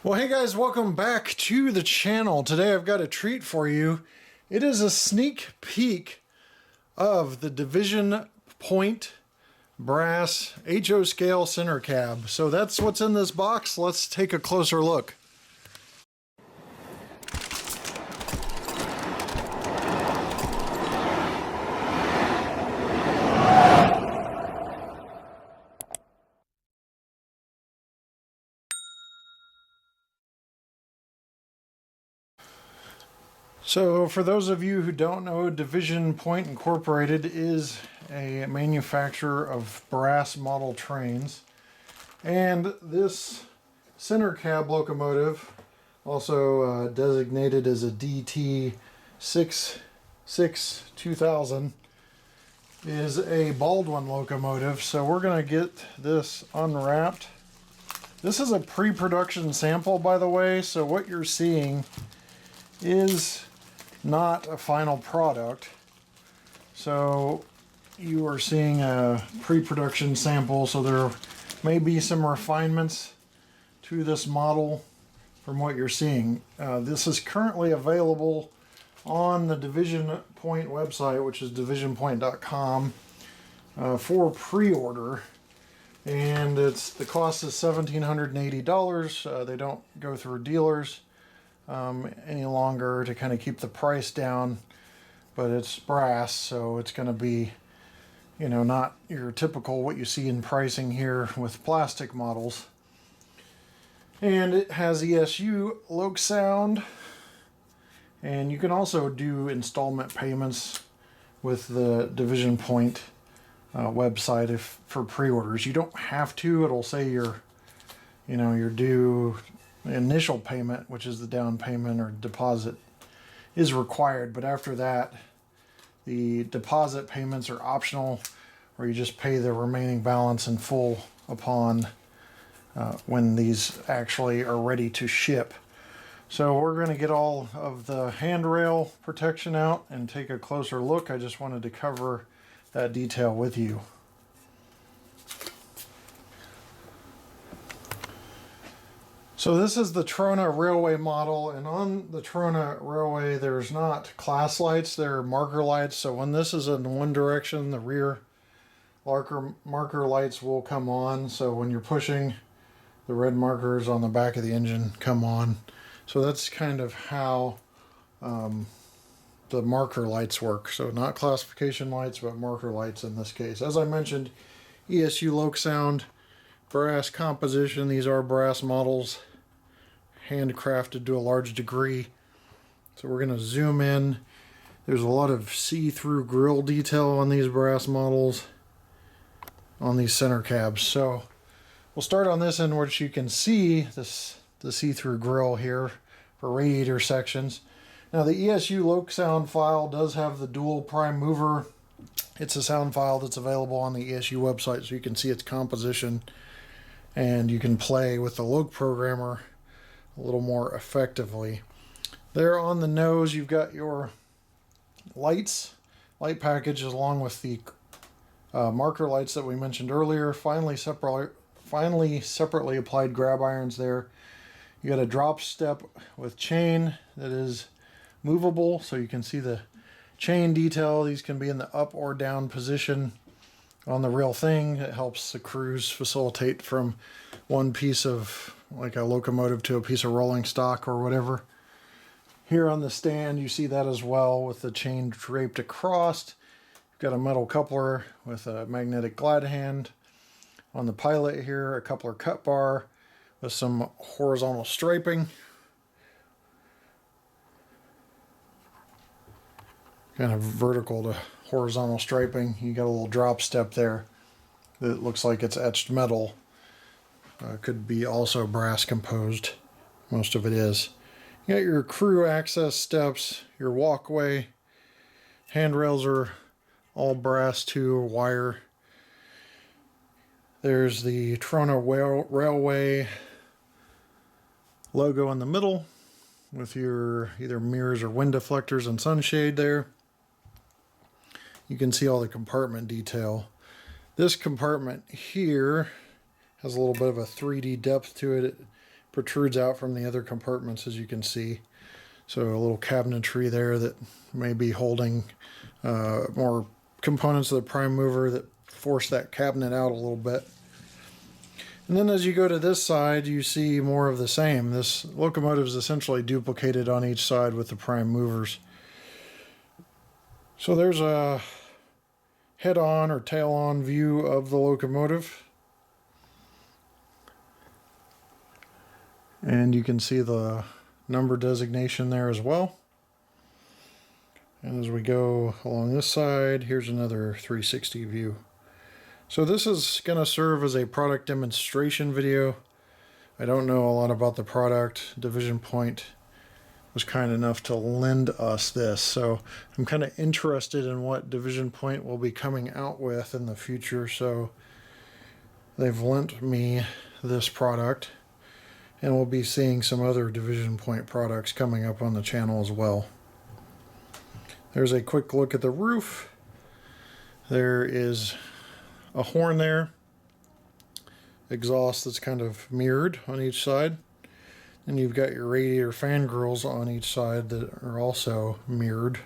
Well, hey guys, welcome back to the channel. Today I've got a treat for you. It is a sneak peek of the Division Point Brass HO scale center cab. So that's what's in this box. Let's take a closer look. So for those of you who don't know, Division Point Incorporated is a manufacturer of brass model trains. And this center cab locomotive, also designated as a DT-6-6-2000, is a Baldwin locomotive. So we're going to get this unwrapped. This is a pre-production sample, by the way, so what you're seeing is not a final product. So you are seeing a pre-production sample, so there may be some refinements to this model from what you're seeing. This is currently available on the Division Point website, which is divisionpoint.com, for pre-order, and the cost is $1,780. They don't go through dealers any longer to kind of keep the price down, but it's brass, so it's going to be, you know, not your typical what you see in pricing here with plastic models. And it has ESU LOKSound, and you can also do installment payments with the Division Point website for pre-orders. You don't have to. It'll say your due initial payment, which is the down payment or deposit, is required, but after that the deposit payments are optional, or you just pay the remaining balance in full upon when these actually are ready to ship. So we're going to get all of the handrail protection out and take a closer look. I just wanted to cover that detail with you. So this is the Trona Railway model, and on the Trona Railway there's not class lights, there are marker lights. So when this is in one direction, the rear marker lights will come on. So when you're pushing, the red markers on the back of the engine come on. So that's kind of how the marker lights work. So not classification lights, but marker lights in this case. As I mentioned, ESU LOKSound brass composition. These are brass models, handcrafted to a large degree. So we're going to zoom in. There's a lot of see-through grille detail on these brass models, on these center cabs. So we'll start on this end, which you can see the see-through grille here for radiator sections. Now the ESU LOKSound file does have the dual prime mover. It's a sound file that's available on the ESU website, so you can see its composition, and you can play with the Lok programmer a little more effectively. There on the nose you've got your light package, along with the marker lights that we mentioned earlier. Finally separately applied grab irons there. You got a drop step with chain that is movable, so you can see the chain detail. These can be in the up or down position on the real thing. It helps the crews facilitate from one piece of, like a locomotive, to a piece of rolling stock or whatever. Here on the stand you see that as well, with the chain draped across. You've got a metal coupler with a magnetic glide hand. On the pilot here, a coupler cut bar with some horizontal striping. Kind of vertical to horizontal striping. You got a little drop step there that looks like it's etched metal. Could be also brass composed. Most of it is. You got your crew access steps, your walkway. Handrails are all brass too, wire. There's the Trona Railway logo in the middle with your either mirrors or wind deflectors and sunshade there. You can see all the compartment detail. This compartment here has a little bit of a 3D depth to it. It protrudes out from the other compartments, as you can see. So a little cabinetry there that may be holding more components of the prime mover that force that cabinet out a little bit. And then as you go to this side, you see more of the same. This locomotive is essentially duplicated on each side with the prime movers. So there's a head-on or tail-on view of the locomotive. And you can see the number designation there as well. And as we go along this side, here's another 360 view. So this is going to serve as a product demonstration video. I don't know a lot about the product. Division Point was kind enough to lend us this, so I'm kind of interested in what Division Point will be coming out with in the future. So they've lent me this product, and we'll be seeing some other Division Point products coming up on the channel as well. There's a quick look at the roof. There is a horn there, exhaust that's kind of mirrored on each side, and you've got your radiator fan grills on each side that are also mirrored,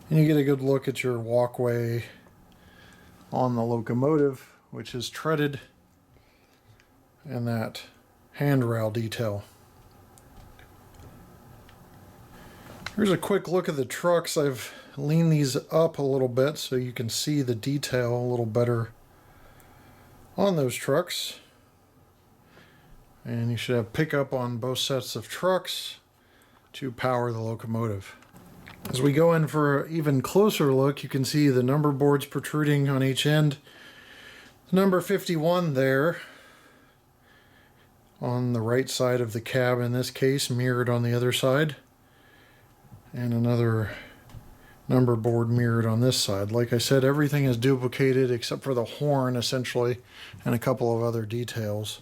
and you get a good look at your walkway on the locomotive, which is treaded, and that handrail detail. Here's a quick look at the trucks. I've leaned these up a little bit so you can see the detail a little better on those trucks. And you should have pickup on both sets of trucks to power the locomotive. As we go in for an even closer look, you can see the number boards protruding on each end. The number 51 there on the right side of the cab, in this case, mirrored on the other side. And another number board mirrored on this side. Like I said, everything is duplicated except for the horn, essentially, and a couple of other details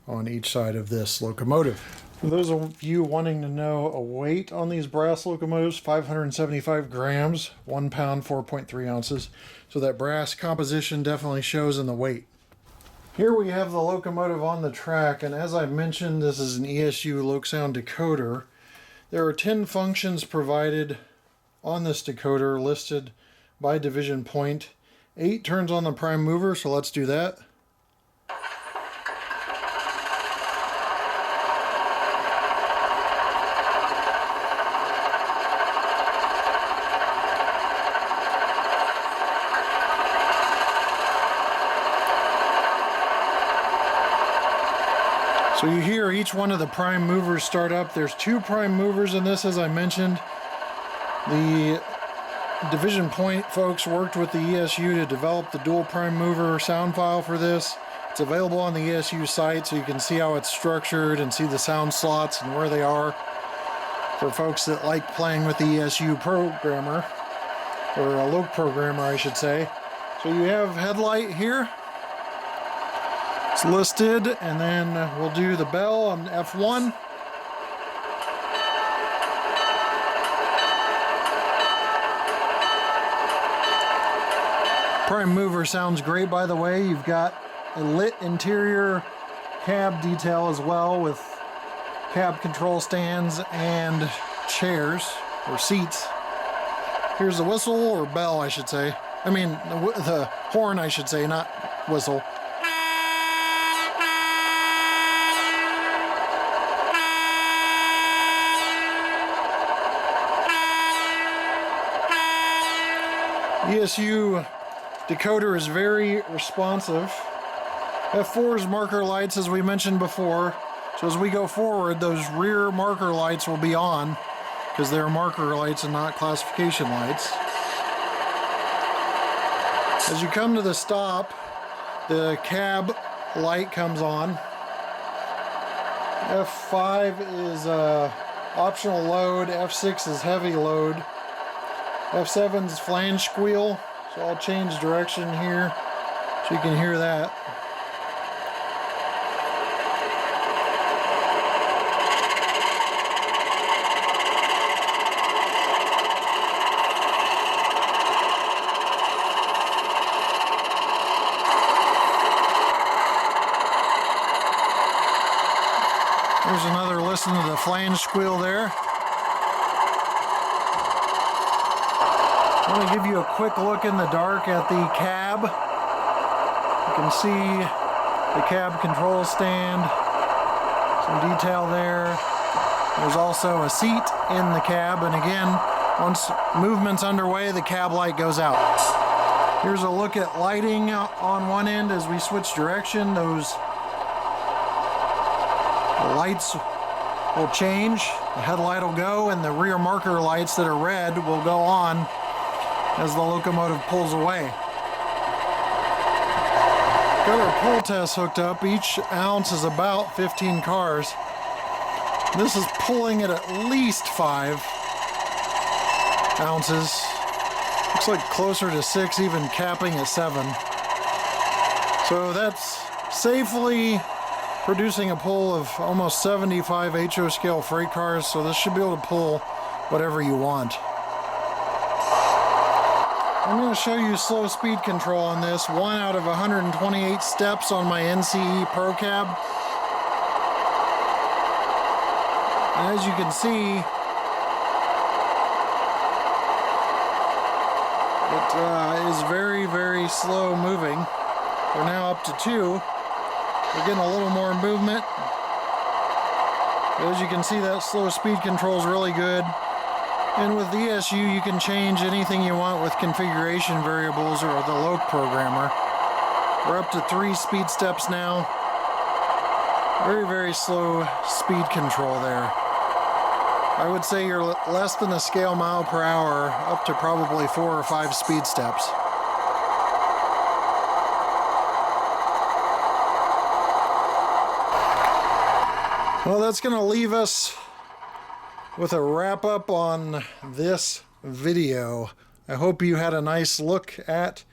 on each side of this locomotive. For those of you wanting to know a weight on these brass locomotives, 575 grams, 1 pound, 4.3 ounces. So that brass composition definitely shows in the weight. Here we have the locomotive on the track, and as I mentioned, this is an ESU LOKSound decoder. There are 10 functions provided on this decoder listed by Division Point. 8 turns on the prime mover, so let's do that. So you hear each one of the prime movers start up. There's 2 prime movers in this, as I mentioned. The Division Point folks worked with the ESU to develop the dual prime mover sound file for this. It's available on the ESU site, so you can see how it's structured and see the sound slots and where they are for folks that like playing with the ESU programmer, or a Lok programmer, I should say. So you have headlight here. It's listed, and then we'll do the bell on F1. Prime mover sounds great, by the way. You've got a lit interior cab detail as well, with cab control stands and chairs or seats. Here's the whistle, or bell, I should say. I mean, the horn, I should say, not whistle. ESU decoder is very responsive. F4's marker lights, as we mentioned before. So as we go forward, those rear marker lights will be on, because they're marker lights and not classification lights. As you come to the stop, the cab light comes on. F5 is optional load, F6 is heavy load. F7's flange squeal, so I'll change direction here so you can hear that. There's another listen to the flange squeal there. I want to give you a quick look in the dark at the cab. You can see the cab control stand, some detail there. There's also a seat in the cab, and again, once movement's underway, the cab light goes out. Here's a look at lighting on one end as we switch direction. Those lights will change, the headlight will go, and the rear marker lights that are red will go on as the locomotive pulls away. Got our pull test hooked up. Each ounce is about 15 cars. This is pulling at least 5 ounces. Looks like closer to 6, even capping at 7. So that's safely producing a pull of almost 75 HO scale freight cars, so this should be able to pull whatever you want. I'm going to show you slow speed control on this. 1 out of 128 steps on my NCE Pro Cab. And as you can see, it is very, very slow moving. We're now up to 2. We're getting a little more movement. As you can see, that slow speed control is really good. And with the ESU, you can change anything you want with configuration variables or the loc programmer. We're up to 3 speed steps now. Very, very slow speed control there. I would say you're less than a scale mile per hour, up to probably 4 or 5 speed steps. Well, that's going to leave us with a wrap up on this video. I hope you had a nice look at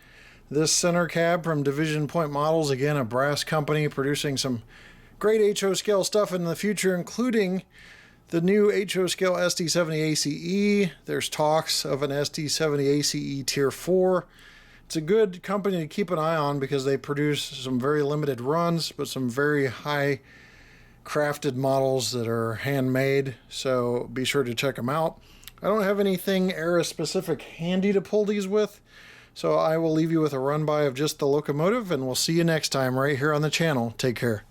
this center cab from Division Point Models. Again, a brass company producing some great HO scale stuff in the future, including the new HO scale SD70 ACE. There's talks of an SD70 ACE Tier 4. It's a good company to keep an eye on because they produce some very limited runs, but some very high crafted models that are handmade, so be sure to check them out. I don't have anything era specific handy to pull these with, so I will leave you with a run by of just the locomotive, and we'll see you next time right here on the channel. Take care.